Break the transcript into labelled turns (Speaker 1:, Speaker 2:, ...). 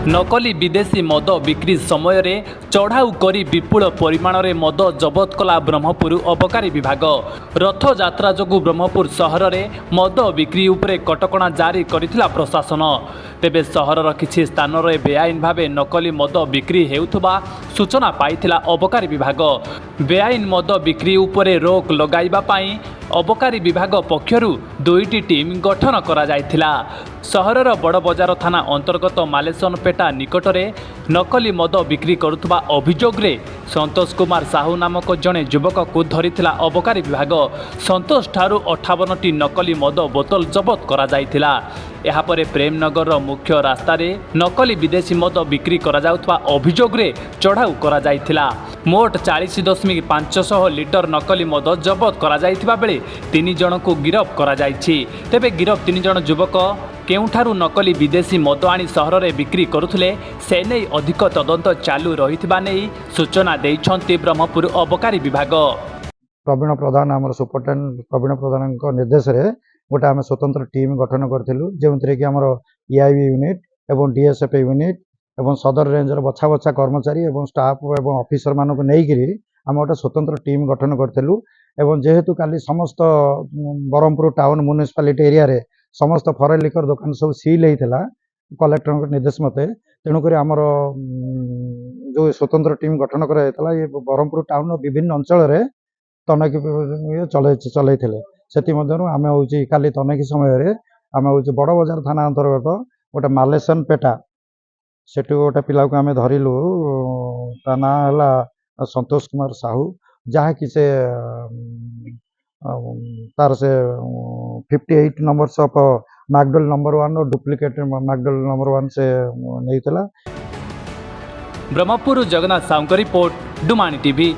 Speaker 1: नकली विदेशी मद बिक्री समय चढ़ाऊ करी विपुल परिमाण में मद जबत कला ब्रह्मपुर अबकारी विभाग। रथ यात्रा जो ब्रह्मपुर सहर में मद बिक्री उपरे कटकणा जारी करथिला प्रशासन। तेबे सहरर किछि स्थान में बेआईन भावे नकली मद बिक्री हेउथबा सूचना पाइथिला अबकारी विभाग। बेआईन मद बिक्री उपरे रोक लगाइबा पाई अबकारी विभाग पक्षरु 2टी टीम गठन करा जायथिला। सहरर बड़ बजार थाना अंतर्गत मालेसनपेटा निकटरे नकली मद बिक्री करुथबा अभियोग रे संतोष कुमार साहू नामक जड़े युवक को धरिथिला अबकारी विभाग। संतोष ठारू 58टी नकली मद बोतल जबत करा जायथिला। एहापरे प्रेमनगर मुख्य रास्ता रे नकली विदेशी मद बिक्री करा जाउथबा अभियोग रे चढ़ाऊ करा जायथिला। मोट 40.500 लिटर नकली मद जबत करा जायथिबा बेले 3 जन को गिरफ करा जायछि। तेबे गिरफ 3 जन युवक केउठारू नकली विदेशी मद आनी सहर में बिक्री करुथिले से नहीं अधिक तदंत चालू रहिथिबा नै सूचना दैछन्ति ब्रह्मपुर अबकारी विभाग।
Speaker 2: प्रवीण प्रधान आमर सुपरटेंडेंट प्रवीण प्रधान निर्देश रे गोटे आम स्वतंत्र टीम गठन करथिलु जेउतरे कि हमर ईआईबी यूनिट एवं डीएसएफ यूनिट एवं सदर रेंजर बछा बछा कर्मचारी एवं स्टाफ एवं ऑफिसर मानक नेइकिरी आम गोटे स्वतंत्र टीम गठन करथिलु। एवं जेहेतु काली समस्त ब्रह्मपुर टाउन म्युनिसिपालिटी एरिया रे समस्त फॉरेन लिकर दुकान सब सील होता कलेक्टर निर्देश मते तेणुक आमर जो स्वतंत्र टीम गठन कराइला ये ब्रह्मपुर टाउन विभिन्न अंचल रे तनखी चलते से आम हूँ काली तनखी समय आम हूँ बड़ बजार थाना अंतर्गत गोटे मालेसन पेटा से गोटे पिला को आम धरिलु ता ना है संतोष कुमार साहू जहाँकि से तार से 58 नंबर्स ऑफ मैकडल नंबर 1 और डुप्लीकेट मैकडल नंबर 1 से नहीं।
Speaker 1: ब्रह्मपुर जगन्नाथ साहू रिपोर्ट डुमानी टीवी।